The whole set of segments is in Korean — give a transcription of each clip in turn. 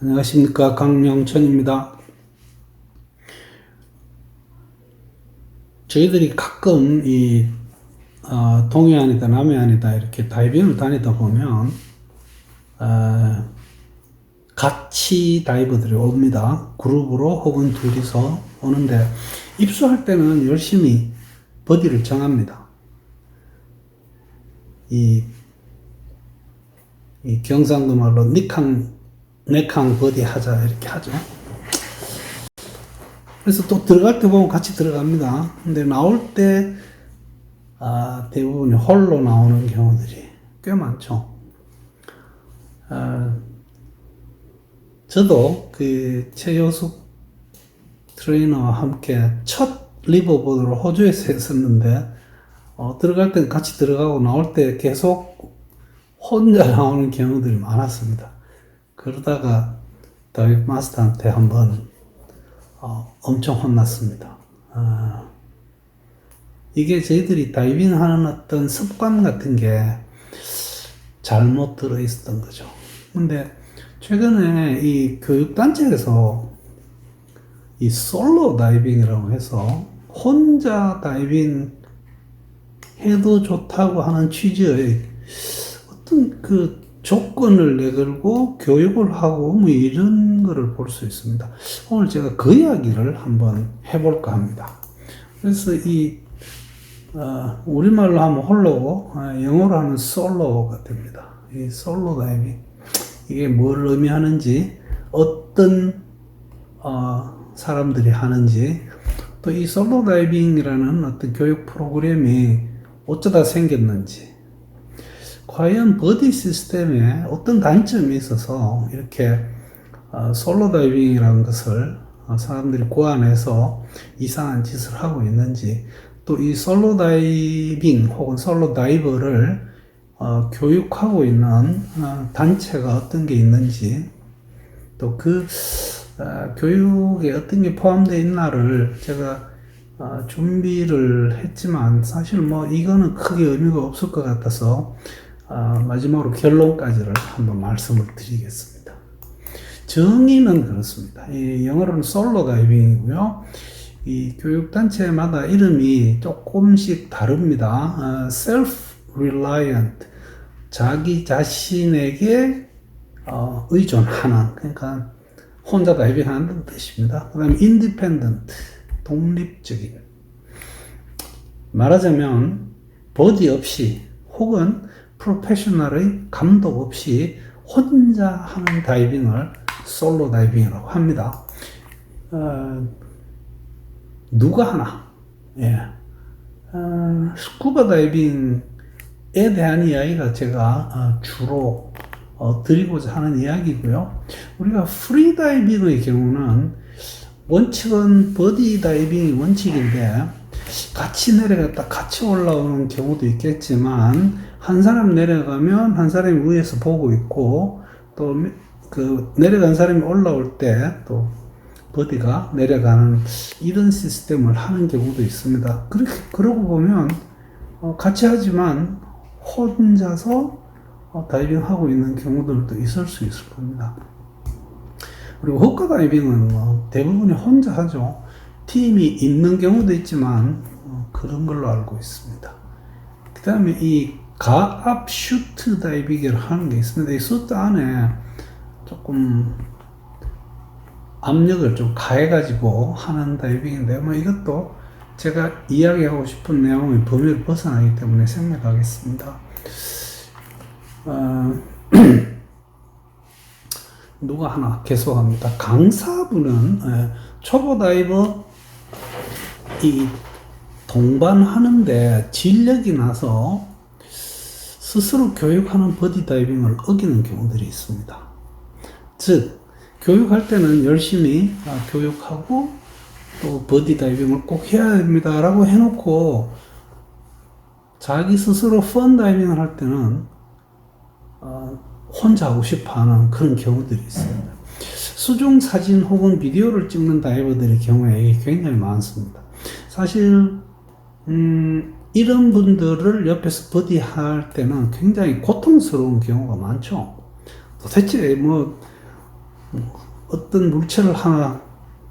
안녕하십니까, 강명천입니다. 저희들이 가끔 동해안이다 남해안이다 이렇게 다이빙을 다니다 보면 같이 다이버들이 옵니다. 그룹으로 혹은 둘이서 오는데, 입수할 때는 열심히 버디를 정합니다. 이 경상도 말로 네캉 버디 하자 이렇게 하죠. 그래서 또 들어갈 때 보면 같이 들어갑니다. 근데 나올 때 대부분 홀로 나오는 경우들이 꽤 많죠. 저도 그 최효숙 트레이너와 함께 첫 리버보드를 호주에서 했었는데, 들어갈 땐 같이 들어가고 나올 때 계속 혼자 나오는 경우들이 많았습니다. 그러다가 다이빙 마스터한테 한번 엄청 혼났습니다. 이게 저희들이 다이빙 하는 어떤 습관 같은 게 잘못 들어 있었던 거죠. 근데 최근에 이 교육단체에서 이 솔로 다이빙이라고 해서 혼자 다이빙 해도 좋다고 하는 취지의 어떤 그 조건을 내걸고 교육을 하고 뭐 이런 거를 볼 수 있습니다. 오늘 제가 그 이야기를 한번 해볼까 합니다. 그래서 우리말로 하면 홀로고, 영어로 하면 솔로가 됩니다. 이 솔로 다이빙. 이게 뭘 의미하는지, 어떤, 사람들이 하는지, 또 이 솔로 다이빙이라는 어떤 교육 프로그램이 어쩌다 생겼는지, 과연 버디 시스템에 어떤 단점이 있어서 이렇게 솔로 다이빙이라는 것을 사람들이 고안해서 이상한 짓을 하고 있는지, 또 이 솔로 다이빙 혹은 솔로 다이버를 교육하고 있는 단체가 어떤 게 있는지, 또 그 교육에 어떤 게 포함되어 있나를 제가 준비를 했지만, 사실 뭐 이거는 크게 의미가 없을 것 같아서 마지막으로 결론까지를 한번 말씀을 드리겠습니다. 정의는 그렇습니다. 이 영어로는 솔로 다이빙이고요. 이 교육단체마다 이름이 조금씩 다릅니다. self-reliant, 자기 자신에게 의존하는, 그러니까 혼자 다이빙하는 뜻입니다. 그 다음에 independent, 독립적인. 말하자면 버디 없이 혹은 프로페셔널의 감독 없이 혼자 하는 다이빙을 솔로 다이빙이라고 합니다. 누가 하나? 예. 스쿠버 다이빙에 대한 이야기가 제가 주로 드리고자 하는 이야기고요. 우리가 프리 다이빙의 경우는 원칙은 버디 다이빙이 원칙인데, 같이 내려갔다 같이 올라오는 경우도 있겠지만, 한 사람 내려가면 한 사람이 위에서 보고 있고, 또 그 내려간 사람이 올라올 때 또 버디가 내려가는 이런 시스템을 하는 경우도 있습니다. 그러고 보면 같이 하지만 혼자서 다이빙하고 있는 경우들도 있을 수 있을 겁니다. 그리고 호카 다이빙은 대부분이 혼자 하죠. 팀이 있는 경우도 있지만 그런 걸로 알고 있습니다. 그 다음에 이 가압 슈트 다이빙을 하는 게 있습니다. 이 슈트 안에 조금 압력을 좀 가해가지고 하는 다이빙인데, 뭐 이것도 제가 이야기하고 싶은 내용의 범위를 벗어나기 때문에 생략하겠습니다. 누가 하나 계속합니다. 강사분은 초보 다이버 동반하는데 진력이 나서 스스로 교육하는 버디 다이빙을 어기는 경우들이 있습니다. 즉, 교육할 때는 열심히 교육하고 또 버디 다이빙을 꼭 해야 됩니다 라고 해놓고, 자기 스스로 펀 다이빙을 할 때는 혼자 하고 싶어 하는 그런 경우들이 있습니다. 수중 사진 혹은 비디오를 찍는 다이버들의 경우에 이게 굉장히 많습니다. 사실 이런 분들을 옆에서 버디 할 때는 굉장히 고통스러운 경우가 많죠. 도대체 뭐 어떤 물체를 하나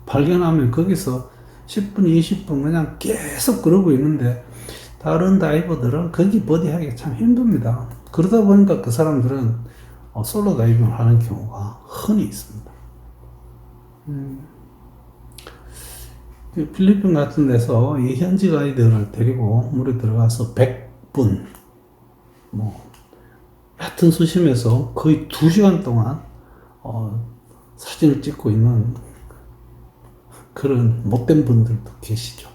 발견하면 거기서 10분, 20분 그냥 계속 그러고 있는데 다른 다이버들은 거기 버디하기가 참 힘듭니다. 그러다 보니까 그 사람들은 솔로 다이빙을 하는 경우가 흔히 있습니다. 필리핀 같은 데서 이 현지 가이드를 데리고 물에 들어가서 100분, 얕은 수심에서 거의 2시간 동안 사진을 찍고 있는 그런 못된 분들도 계시죠.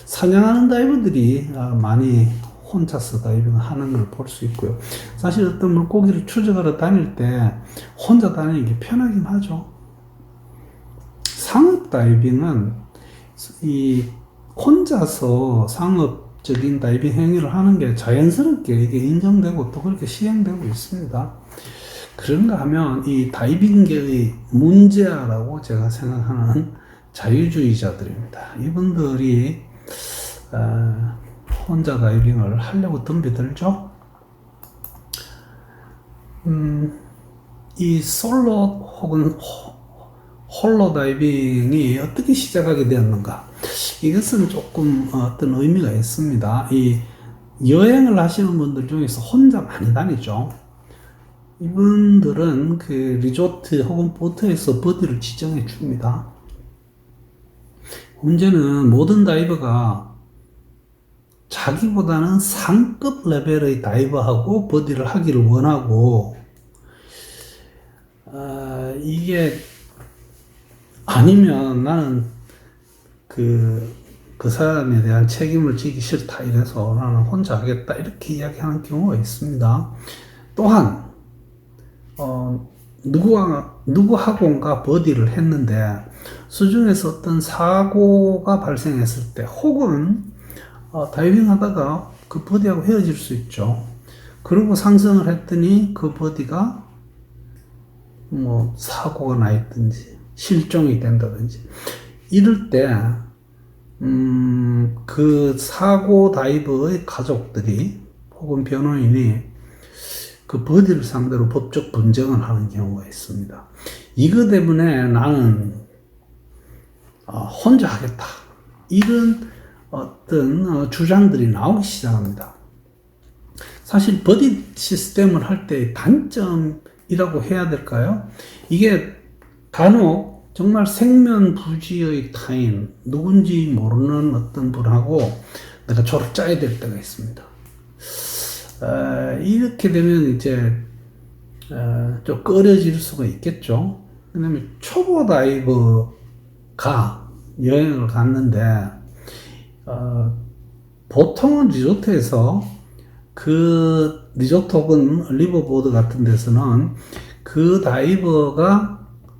사냥하는 다이버들이 많이 혼자서 다이빙을 하는 걸 볼 수 있고요. 사실 어떤 물고기를 추적하러 다닐 때 혼자 다니는 게 편하긴 하죠. 상업 다이빙은 이 혼자서 상업적인 다이빙 행위를 하는 게 자연스럽게 이게 인정되고 또 그렇게 시행되고 있습니다. 그런가 하면 이 다이빙계의 문제라고 제가 생각하는 자유주의자들입니다. 이분들이 혼자 다이빙을 하려고 덤비들죠. 이 솔로 혹은 홀로 다이빙이 어떻게 시작하게 되었는가? 이것은 조금 어떤 의미가 있습니다. 이 여행을 하시는 분들 중에서 혼자 많이 다니죠. 이분들은 그 리조트 혹은 보트에서 버디를 지정해 줍니다. 문제는 모든 다이버가 자기보다는 상급 레벨의 다이버하고 버디를 하기를 원하고, 이게 아니면 나는 그 사람에 대한 책임을 지기 싫다 이래서 나는 혼자 하겠다 이렇게 이야기하는 경우가 있습니다. 또한 누구하고인가 버디를 했는데 수중에서 어떤 사고가 발생했을 때 혹은 다이빙 하다가 그 버디하고 헤어질 수 있죠. 그리고 상승을 했더니 그 버디가 사고가 나 있든지 실종이 된다든지 이럴 때 그 사고 다이버의 가족들이 혹은 변호인이 그 버디를 상대로 법적 분쟁을 하는 경우가 있습니다. 이거 때문에 나는 혼자 하겠다 이런 어떤 주장들이 나오기 시작합니다. 사실 버디 시스템을 할 때의 단점이라고 해야 될까요? 이게 간혹 정말 생면부지의 타인, 누군지 모르는 어떤 분하고 내가 조를 짜야 될 때가 있습니다. 이렇게 되면 이제 좀 꺼려질 수가 있겠죠. 왜냐면 초보 다이버가 여행을 갔는데 보통은 리조트에서 그 리조트 혹은 리버보드 같은 데서는 그 다이버가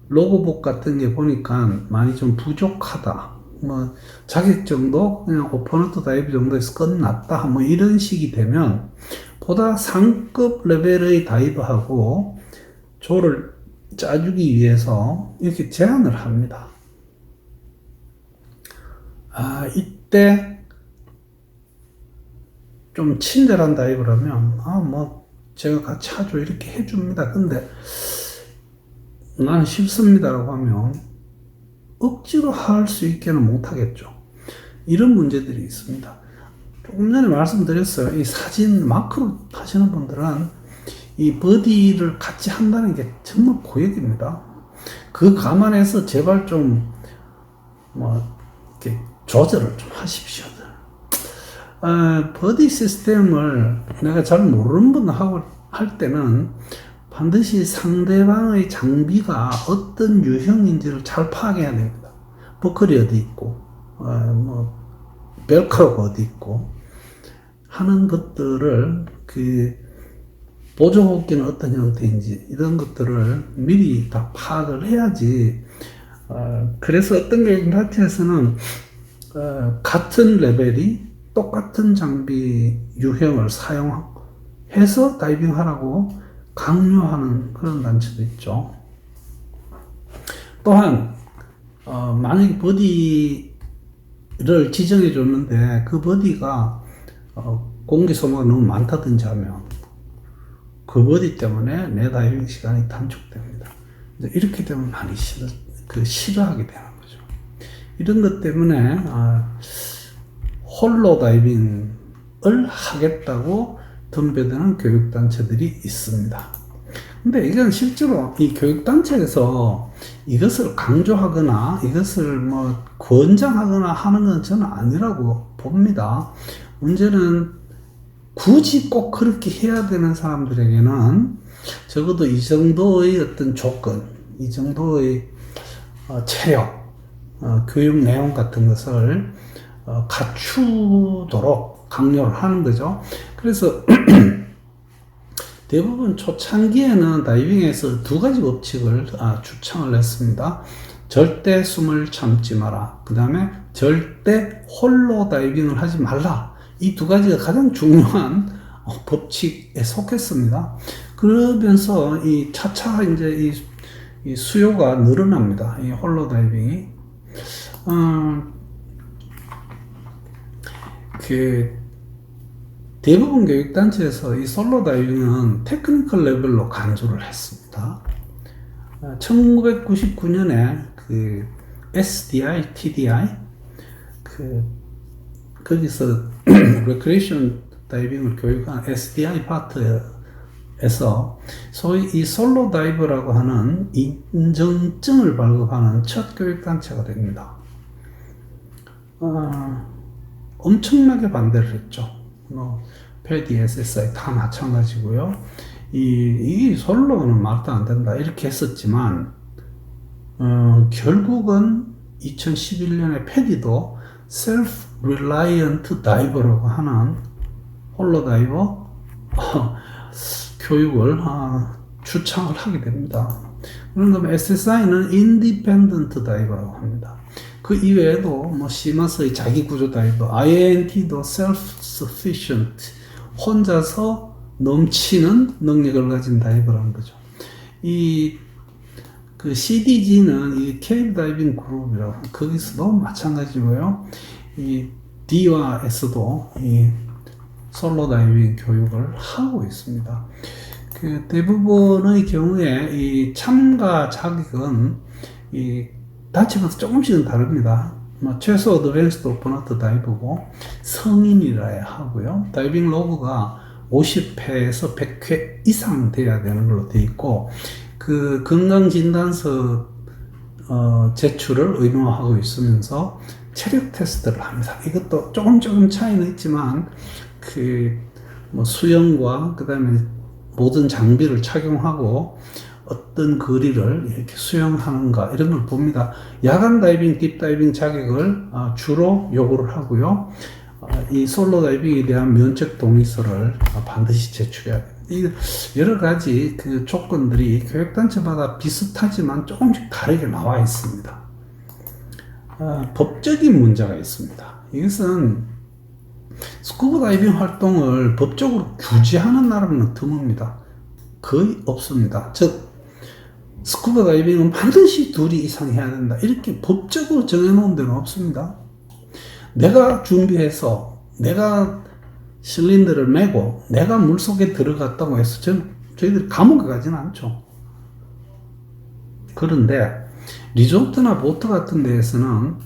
로고북 같은 게 보니까 많이 좀 부족하다. 자격증도 그냥 오퍼너트 다이브 정도에서 끝났다. 이런 식이 되면 보다 상급 레벨의 다이버하고 조를 짜주기 위해서 이렇게 제안을 합니다. 이때 좀 친절한 다이버라면 제가 같이 하죠 이렇게 해줍니다. 근데 나는 싫습니다라고 하면 억지로 할 수 있게는 못하겠죠. 이런 문제들이 있습니다. 조금 전에 말씀드렸어요. 이 사진 마크로 하시는 분들은 이 버디를 같이 한다는 게 정말 고역입니다. 그 감안해서 제발 좀 이렇게 조절을 좀 하십시오. 버디 시스템을 내가 잘 모르는 분하고 할 때는 반드시 상대방의 장비가 어떤 유형인지를 잘 파악해야 됩니다. 버클이 어디 있고, 벨크로가 어디 있고, 하는 것들을, 보조호흡기는 어떤 형태인지, 이런 것들을 미리 다 파악을 해야지. 그래서 어떤 파티에서는, 같은 레벨이 똑같은 장비 유형을 사용해서 다이빙하라고 강요하는 그런 단체도 있죠. 또한 만약에 버디를 지정해 줬는데 그 버디가 공기 소모가 너무 많다든지 하면 그 버디 때문에 내 다이빙 시간이 단축됩니다. 이렇게 되면 많이 싫어하게 되는 거죠. 이런 것 때문에 홀로 다이빙을 하겠다고 덤벼드는 교육단체들이 있습니다. 근데 이건 실제로 이 교육단체에서 이것을 강조하거나 이것을 뭐 권장하거나 하는 건 저는 아니라고 봅니다. 문제는 굳이 꼭 그렇게 해야 되는 사람들에게는 적어도 이 정도의 어떤 조건, 이 정도의 체력, 교육 내용 같은 것을 갖추도록 강요를 하는 거죠. 그래서 대부분 초창기에는 다이빙에서 두 가지 법칙을 추천을 했습니다. 절대 숨을 참지 마라. 그 다음에 절대 홀로 다이빙을 하지 말라. 이 두 가지가 가장 중요한 법칙에 속했습니다. 그러면서 이 차차 이제 이 수요가 늘어납니다. 이 홀로 다이빙이. 대부분 교육단체에서 이 솔로 다이빙은 테크니컬 레벨로 간주를 했습니다. 1999년에 그 SDI, TDI, 거기서 레크레이션 다이빙을 교육한 SDI 파트에서 소위 이 솔로 다이버라고 하는 인정증을 발급하는 첫 교육단체가 됩니다. 엄청나게 반대를 했죠. 패디, SSI 다 마찬가지고요. 이 솔로는 말도 안 된다 이렇게 했었지만 결국은 2011년에 패디도 Self-Reliant Diver라고 하는 홀로 다이버 교육을 추천을 하게 됩니다. 그런 다음에 SSI는 Independent Diver라고 합니다. 그 이외에도 뭐 시마스의 자기 구조 다이버, INT도 self-sufficient, 혼자서 넘치는 능력을 가진 다이버라는 거죠. 그 CDG는 이 케이브 다이빙 그룹이라고, 거기서도 마찬가지고요. 이 D와 S도 이 솔로 다이빙 교육을 하고 있습니다. 그 대부분의 경우에 이 참가 자격은 이 단체마다 조금씩은 다릅니다. 최소 어드밴스드 오픈워터 다이버고 성인이라야 하고요. 다이빙 로그가 50회에서 100회 이상 돼야 되는 걸로 되어 있고 그 건강진단서 제출을 의무화하고 있으면서 체력 테스트를 합니다. 이것도 조금 차이는 있지만 뭐 수영과 그 다음에 모든 장비를 착용하고 어떤 거리를 이렇게 수영하는가 이런 걸 봅니다. 야간 다이빙, 딥 다이빙 자격을 주로 요구를 하고요. 이 솔로 다이빙에 대한 면책 동의서를 반드시 제출해야 됩니다. 여러 가지 그 조건들이 교육단체마다 비슷하지만 조금씩 다르게 나와 있습니다. 법적인 문제가 있습니다. 이것은 스쿠버 다이빙 활동을 법적으로 규제하는 나라는 드뭅니다. 거의 없습니다. 즉 스쿠버 다이빙은 반드시 2 이상 해야 된다 이렇게 법적으로 정해놓은 데는 없습니다. 내가 준비해서 내가 실린더를 메고 내가 물속에 들어갔다고 해서 저희들이 감옥에 가지는 않죠. 그런데 리조트나 보트 같은 데에서는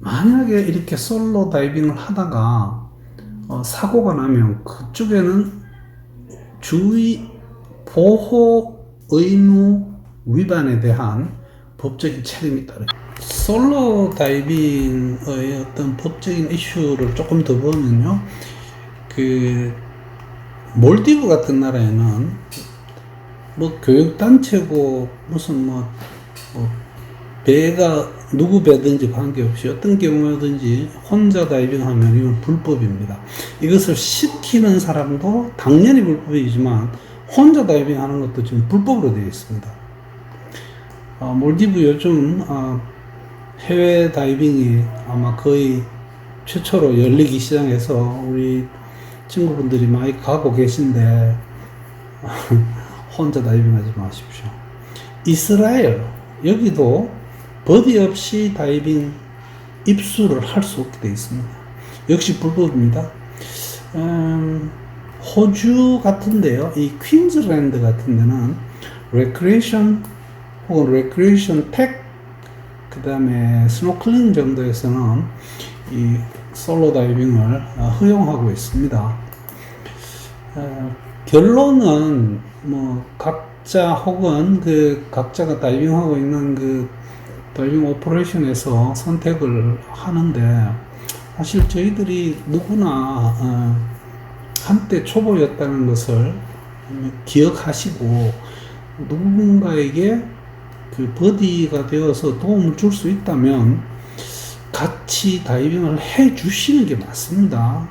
만약에 이렇게 솔로 다이빙을 하다가 사고가 나면 그쪽에는 주의 보호 의무 위반에 대한 법적인 책임이 따릅니다. 솔로 다이빙의 어떤 법적인 이슈를 조금 더 보면요, 몰디브 같은 나라에는 뭐 교육단체고 무슨 배가 누구 배든지 관계없이 어떤 경우든지 혼자 다이빙하면 이건 불법입니다. 이것을 시키는 사람도 당연히 불법이지만 혼자 다이빙하는 것도 지금 불법으로 되어 있습니다. 몰디브 요즘 해외 다이빙이 아마 거의 최초로 열리기 시작해서 우리 친구분들이 많이 가고 계신데 혼자 다이빙하지 마십시오. 이스라엘 여기도 버디 없이 다이빙 입수를 할 수 없게 되어 있습니다. 역시 불법입니다. 호주 같은데요, 이 퀸즐랜드 같은 데는 레크레이션 혹은 레크리에이션 텍, 그 다음에 스노클링 정도에서는 이 솔로 다이빙을 허용하고 있습니다. 결론은 뭐 각자 혹은 그 각자가 다이빙하고 있는 그 다이빙 오퍼레이션에서 선택을 하는데, 사실 저희들이 누구나 한때 초보였다는 것을 기억하시고 누군가에게 그 버디가 되어서 도움을 줄 수 있다면 같이 다이빙을 해 주시는 게 맞습니다.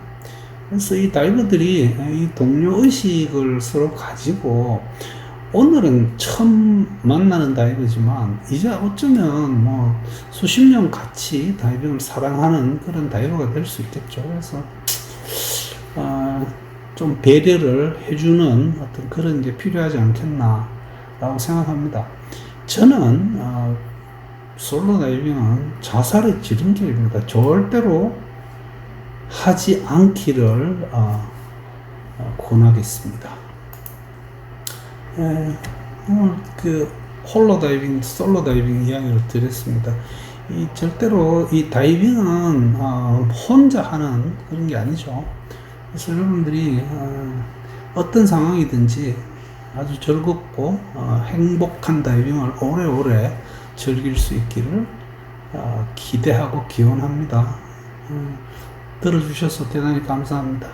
그래서 이 다이버들이 이 동료 의식을 서로 가지고, 오늘은 처음 만나는 다이버지만 이제 어쩌면 뭐 수십 년 같이 다이빙을 사랑하는 그런 다이버가 될 수 있겠죠. 그래서 좀 배려를 해주는 어떤 그런 게 필요하지 않겠나 라고 생각합니다. 저는 솔로 다이빙은 자살의 지름길입니다. 절대로 하지 않기를 권하겠습니다. 오늘 그 홀로 다이빙, 솔로 다이빙 이야기를 드렸습니다. 절대로 이 다이빙은 혼자 하는 그런 게 아니죠. 그래서 여러분들이 어떤 상황이든지 아주 즐겁고 행복한 다이빙을 오래오래 즐길 수 있기를 기대하고 기원합니다. 들어주셔서 대단히 감사합니다.